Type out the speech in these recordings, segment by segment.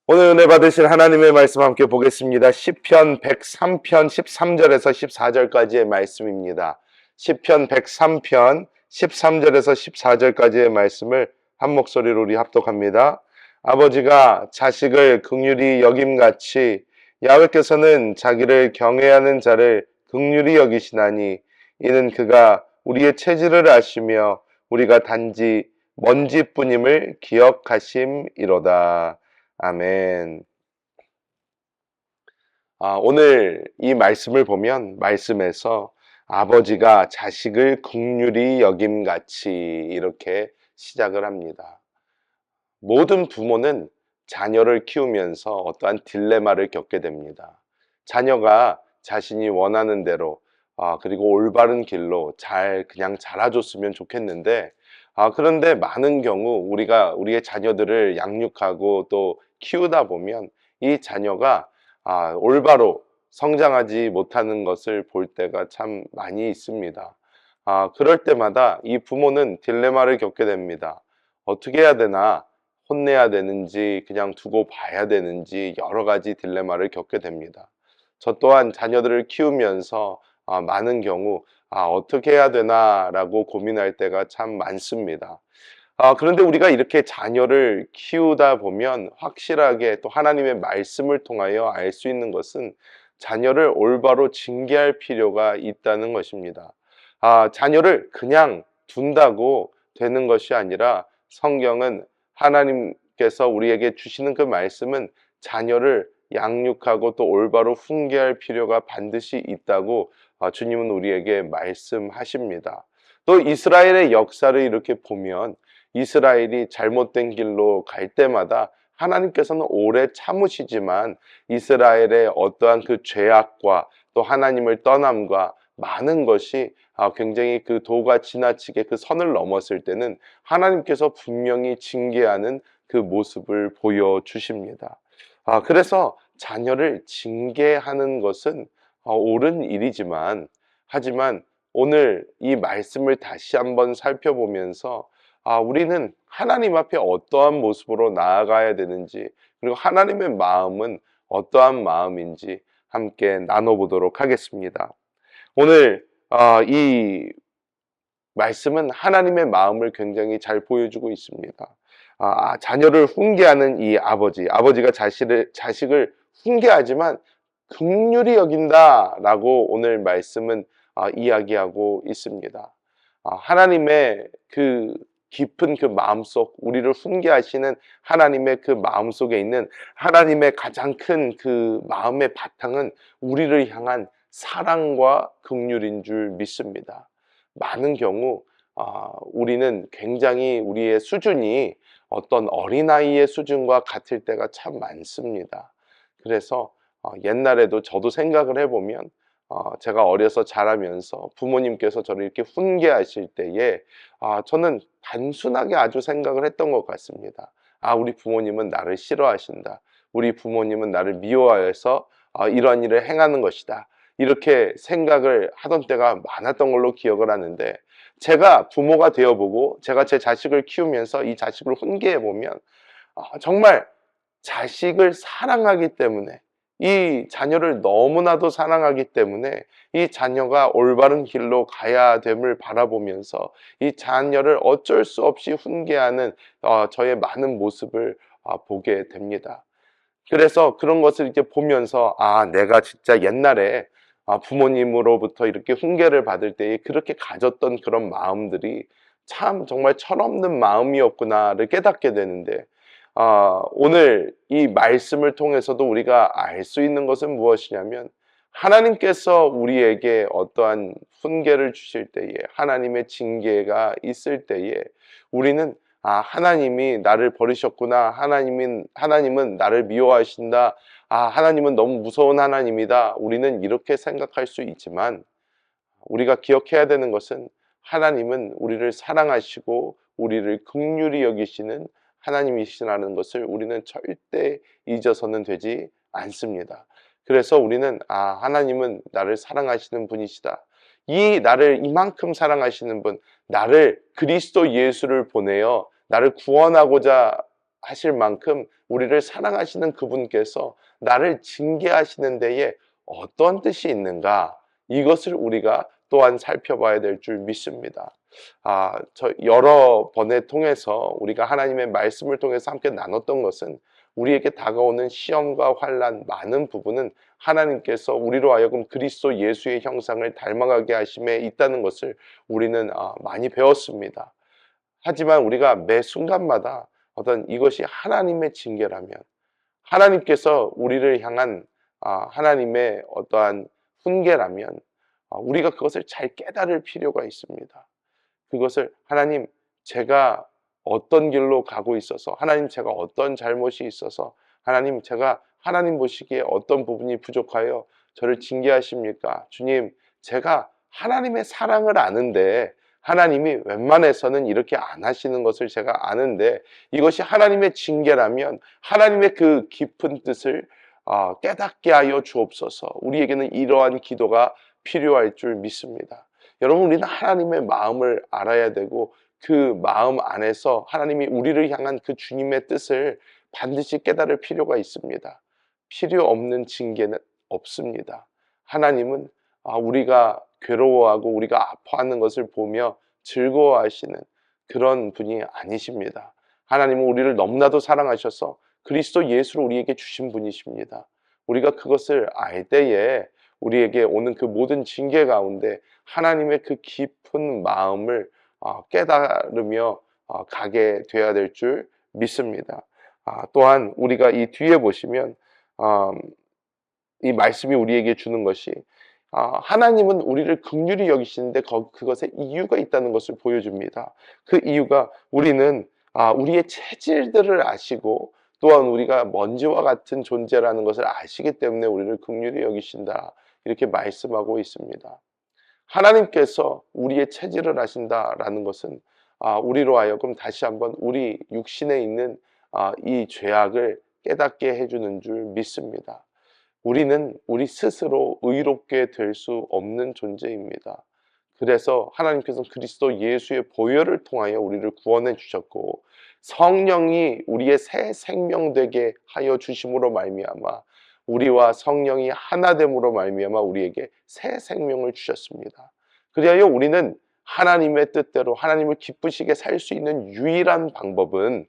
오늘 은혜 받으실 하나님의 말씀 함께 보겠습니다. 시편 103편 13절에서 14절까지의 말씀입니다. 시편 103편 13절에서 14절까지의 말씀을 한 목소리로 우리 합독합니다. 아버지가 자식을 긍휼히 여김같이 야훼께서는 자기를 경외하는 자를 긍휼히 여기시나니 이는 그가 우리의 체질을 아시며 우리가 단지 먼지뿐임을 기억하심이로다. 아멘. 오늘 이 말씀을 보면 말씀에서 아버지가 자식을 긍휼히 여김같이 이렇게 시작을 합니다. 모든 부모는 자녀를 키우면서 어떠한 딜레마를 겪게 됩니다. 자녀가 자신이 원하는 대로 그리고 올바른 길로 그냥 자라줬으면 좋겠는데 그런데 많은 경우 우리가 우리의 자녀들을 양육하고 또 키우다 보면 이 자녀가 올바로 성장하지 못하는 것을 볼 때가 참 많이 있습니다. 그럴 때마다 이 부모는 딜레마를 겪게 됩니다. 어떻게 해야 되나? 혼내야 되는지 그냥 두고 봐야 되는지 여러 가지 딜레마를 겪게 됩니다. 저 또한 자녀들을 키우면서 많은 경우 어떻게 해야 되나 라고 고민할 때가 참 많습니다. 그런데 우리가 이렇게 자녀를 키우다 보면 확실하게 또 하나님의 말씀을 통하여 알 수 있는 것은 자녀를 올바로 징계할 필요가 있다는 것입니다. 자녀를 그냥 둔다고 되는 것이 아니라 성경은 하나님께서 우리에게 주시는 그 말씀은 자녀를 양육하고 또 올바로 훈계할 필요가 반드시 있다고 주님은 우리에게 말씀하십니다. 또 이스라엘의 역사를 이렇게 보면 이스라엘이 잘못된 길로 갈 때마다 하나님께서는 오래 참으시지만 이스라엘의 어떠한 그 죄악과 또 하나님을 떠남과 많은 것이 굉장히 그 도가 지나치게 그 선을 넘었을 때는 하나님께서 분명히 징계하는 그 모습을 보여주십니다. 그래서 자녀를 징계하는 것은 옳은 일이지만 하지만 오늘 이 말씀을 다시 한번 살펴보면서 우리는 하나님 앞에 어떠한 모습으로 나아가야 되는지 그리고 하나님의 마음은 어떠한 마음인지 함께 나눠보도록 하겠습니다. 오늘 이 말씀은 하나님의 마음을 굉장히 잘 보여주고 있습니다. 자녀를 훈계하는 이 아버지가 자식을 훈계하지만 긍휼히 여긴다라고 오늘 말씀은 이야기하고 있습니다. 하나님의 그 깊은 그 마음속 우리를 훈계하시는 하나님의 그 마음속에 있는 하나님의 가장 큰 그 마음의 바탕은 우리를 향한 사랑과 긍휼인 줄 믿습니다. 많은 경우 우리는 굉장히 우리의 수준이 어떤 어린아이의 수준과 같을 때가 참 많습니다. 그래서 옛날에도 저도 생각을 해보면 제가 어려서 자라면서 부모님께서 저를 이렇게 훈계하실 때에 저는 단순하게 아주 생각을 했던 것 같습니다. 우리 부모님은 나를 싫어하신다. 우리 부모님은 나를 미워해서 이런 일을 행하는 것이다. 이렇게 생각을 하던 때가 많았던 걸로 기억을 하는데 제가 부모가 되어보고 제가 제 자식을 키우면서 이 자식을 훈계해보면 정말 자식을 사랑하기 때문에 이 자녀를 너무나도 사랑하기 때문에 이 자녀가 올바른 길로 가야 됨을 바라보면서 이 자녀를 어쩔 수 없이 훈계하는 저의 많은 모습을 보게 됩니다. 그래서 그런 것을 이렇게 보면서 내가 진짜 옛날에 부모님으로부터 이렇게 훈계를 받을 때에 그렇게 가졌던 그런 마음들이 참 정말 철없는 마음이었구나를 깨닫게 되는데 오늘 이 말씀을 통해서도 우리가 알 수 있는 것은 무엇이냐면 하나님께서 우리에게 어떠한 훈계를 주실 때에 하나님의 징계가 있을 때에 우리는 하나님이 나를 버리셨구나. 하나님은 나를 미워하신다. 하나님은 너무 무서운 하나님이다. 우리는 이렇게 생각할 수 있지만 우리가 기억해야 되는 것은 하나님은 우리를 사랑하시고 우리를 긍휼히 여기시는 하나님이시라는 것을 우리는 절대 잊어서는 되지 않습니다. 그래서 우리는 하나님은 나를 사랑하시는 분이시다. 이 나를 이만큼 사랑하시는 분, 나를 그리스도 예수를 보내어 나를 구원하고자 하실 만큼 우리를 사랑하시는 그분께서 나를 징계하시는 데에 어떤 뜻이 있는가, 이것을 우리가 또한 살펴봐야 될 줄 믿습니다. 저 여러 번에 통해서 우리가 하나님의 말씀을 통해서 함께 나눴던 것은, 우리에게 다가오는 시험과 환난 많은 부분은 하나님께서 우리로 하여금 그리스도 예수의 형상을 닮아가게 하심에 있다는 것을 우리는 많이 배웠습니다. 하지만 우리가 매 순간마다 어떤 이것이 하나님의 징계라면, 하나님께서 우리를 향한 하나님의 어떠한 훈계라면, 우리가 그것을 잘 깨달을 필요가 있습니다. 그것을 하나님, 제가 어떤 길로 가고 있어서, 하나님 제가 어떤 잘못이 있어서, 하나님 제가 하나님 보시기에 어떤 부분이 부족하여 저를 징계하십니까? 주님, 제가 하나님의 사랑을 아는데 하나님이 웬만해서는 이렇게 안 하시는 것을 제가 아는데, 이것이 하나님의 징계라면 하나님의 그 깊은 뜻을 깨닫게 하여 주옵소서. 우리에게는 이러한 기도가 필요할 줄 믿습니다. 여러분, 우리는 하나님의 마음을 알아야 되고, 그 마음 안에서 하나님이 우리를 향한 그 주님의 뜻을 반드시 깨달을 필요가 있습니다. 필요 없는 징계는 없습니다. 하나님은 우리가 괴로워하고 우리가 아파하는 것을 보며 즐거워하시는 그런 분이 아니십니다. 하나님은 우리를 너무나도 사랑하셔서 그리스도 예수를 우리에게 주신 분이십니다. 우리가 그것을 알 때에 우리에게 오는 그 모든 징계 가운데 하나님의 그 깊은 마음을 깨달으며 가게 되어야 될 줄 믿습니다. 또한 우리가 이 뒤에 보시면 이 말씀이 우리에게 주는 것이, 하나님은 우리를 긍휼히 여기시는데 그것에 이유가 있다는 것을 보여줍니다. 그 이유가, 우리는 우리의 체질들을 아시고 또한 우리가 먼지와 같은 존재라는 것을 아시기 때문에 우리를 긍휼히 여기신다, 이렇게 말씀하고 있습니다. 하나님께서 우리의 체질을 아신다라는 것은 우리로 하여금 다시 한번 우리 육신에 있는 이 죄악을 깨닫게 해주는 줄 믿습니다. 우리는 우리 스스로 의롭게 될 수 없는 존재입니다. 그래서 하나님께서는 그리스도 예수의 보혈을 통하여 우리를 구원해 주셨고, 성령이 우리의 새 생명 되게 하여 주심으로 말미암아 우리와 성령이 하나됨으로 말미암아 우리에게 새 생명을 주셨습니다. 그리하여 우리는 하나님의 뜻대로 하나님을 기쁘시게 살 수 있는 유일한 방법은,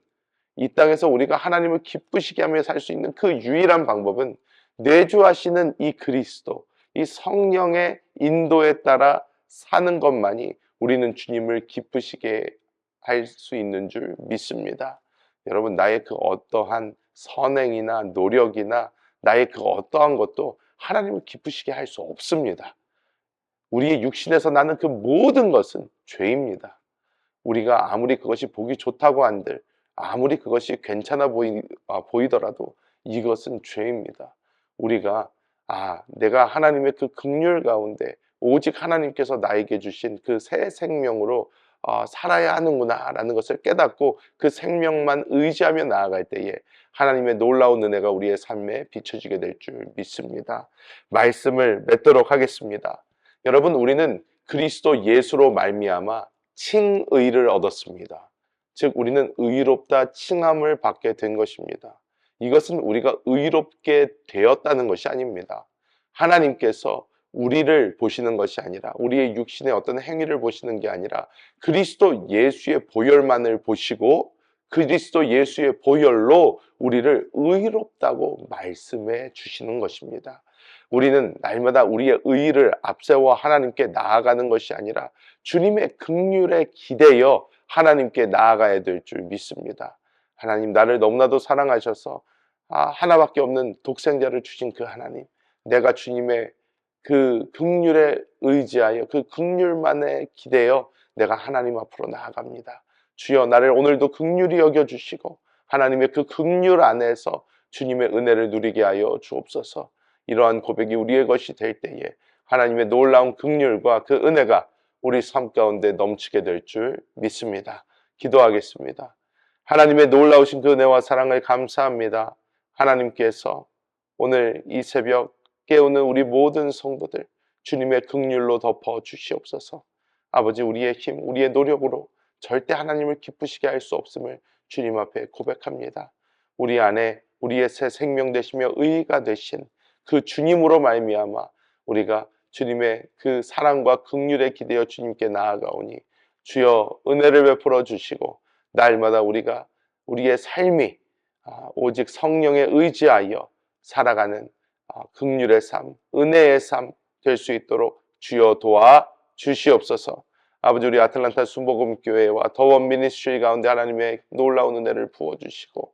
이 땅에서 우리가 하나님을 기쁘시게 하며 살 수 있는 그 유일한 방법은, 내주하시는 이 그리스도, 이 성령의 인도에 따라 사는 것만이 우리는 주님을 기쁘시게 할 수 있는 줄 믿습니다. 여러분, 나의 그 어떠한 선행이나 노력이나 나의 그 어떠한 것도 하나님을 기쁘시게 할 수 없습니다. 우리의 육신에서 나는 그 모든 것은 죄입니다. 우리가 아무리 그것이 보기 좋다고 한들, 아무리 그것이 괜찮아 보이더라도 이것은 죄입니다. 우리가 내가 하나님의 그 긍휼 가운데 오직 하나님께서 나에게 주신 그 새 생명으로 살아야 하는구나 라는 것을 깨닫고 그 생명만 의지하며 나아갈 때에 하나님의 놀라운 은혜가 우리의 삶에 비춰지게 될 줄 믿습니다. 말씀을 맺도록 하겠습니다. 여러분, 우리는 그리스도 예수로 말미암아 칭의를 얻었습니다. 즉, 우리는 의롭다 칭함을 받게 된 것입니다. 이것은 우리가 의롭게 되었다는 것이 아닙니다. 하나님께서 우리를 보시는 것이 아니라, 우리의 육신의 어떤 행위를 보시는 게 아니라 그리스도 예수의 보혈만을 보시고 그리스도 예수의 보혈로 우리를 의롭다고 말씀해 주시는 것입니다. 우리는 날마다 우리의 의의를 앞세워 하나님께 나아가는 것이 아니라 주님의 긍휼에 기대어 하나님께 나아가야 될 줄 믿습니다. 하나님, 나를 너무나도 사랑하셔서 하나밖에 없는 독생자를 주신 그 하나님, 내가 주님의 그 긍휼에 의지하여 그 긍휼만에 기대어 내가 하나님 앞으로 나아갑니다. 주여, 나를 오늘도 긍휼히 여겨주시고 하나님의 그 긍휼 안에서 주님의 은혜를 누리게 하여 주옵소서. 이러한 고백이 우리의 것이 될 때에 하나님의 놀라운 긍휼과 그 은혜가 우리 삶 가운데 넘치게 될 줄 믿습니다. 기도하겠습니다. 하나님의 놀라우신 그 은혜와 사랑을 감사합니다. 하나님께서 오늘 이 새벽 깨우는 우리 모든 성도들 주님의 긍휼로 덮어 주시옵소서. 아버지, 우리의 힘, 우리의 노력으로 절대 하나님을 기쁘시게 할 수 없음을 주님 앞에 고백합니다. 우리 안에 우리의 새 생명 되시며 의가 되신 그 주님으로 말미암아 우리가 주님의 그 사랑과 긍휼에 기대어 주님께 나아가오니 주여 은혜를 베풀어 주시고 날마다 우리가 우리의 삶이 오직 성령에 의지하여 살아가는 긍휼의 삶, 은혜의 삶 될 수 있도록 주여 도와 주시옵소서. 아버지, 우리 아틀란타 순복음교회와 더원 미니스트리 가운데 하나님의 놀라운 은혜를 부어주시고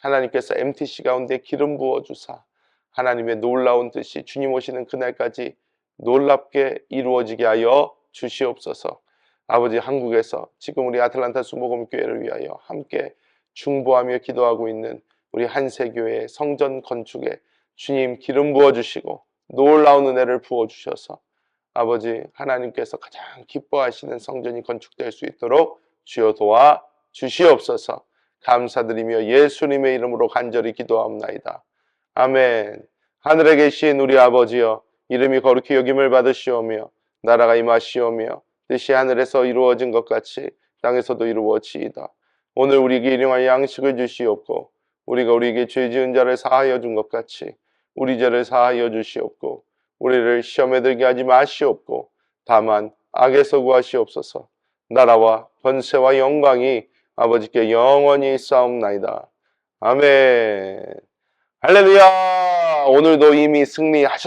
하나님께서 MTC 가운데 기름 부어주사 하나님의 놀라운 뜻이 주님 오시는 그날까지 놀랍게 이루어지게 하여 주시옵소서. 아버지, 한국에서 지금 우리 아틀란타 순복음교회를 위하여 함께 중보하며 기도하고 있는 우리 한세교회의 성전 건축에 주님 기름 부어주시고 놀라운 은혜를 부어주셔서 아버지, 하나님께서 가장 기뻐하시는 성전이 건축될 수 있도록 주여 도와 주시옵소서. 감사드리며 예수님의 이름으로 간절히 기도하옵나이다. 아멘. 하늘에 계신 우리 아버지여, 이름이 거룩히 여김을 받으시오며 나라가 임하시오며 뜻이 하늘에서 이루어진 것 같이 땅에서도 이루어지이다. 오늘 우리에게 일용할 양식을 주시옵고 우리가 우리에게 죄 지은 자를 사하여 준 것 같이 우리 죄를 사하여 주시옵고 우리를 시험에 들게 하지 마시옵고 다만 악에서 구하시옵소서. 나라와 권세와 영광이 아버지께 영원히 있사옵나이다. 아멘. 할렐루야. 오늘도 이미 승리하셨습니다.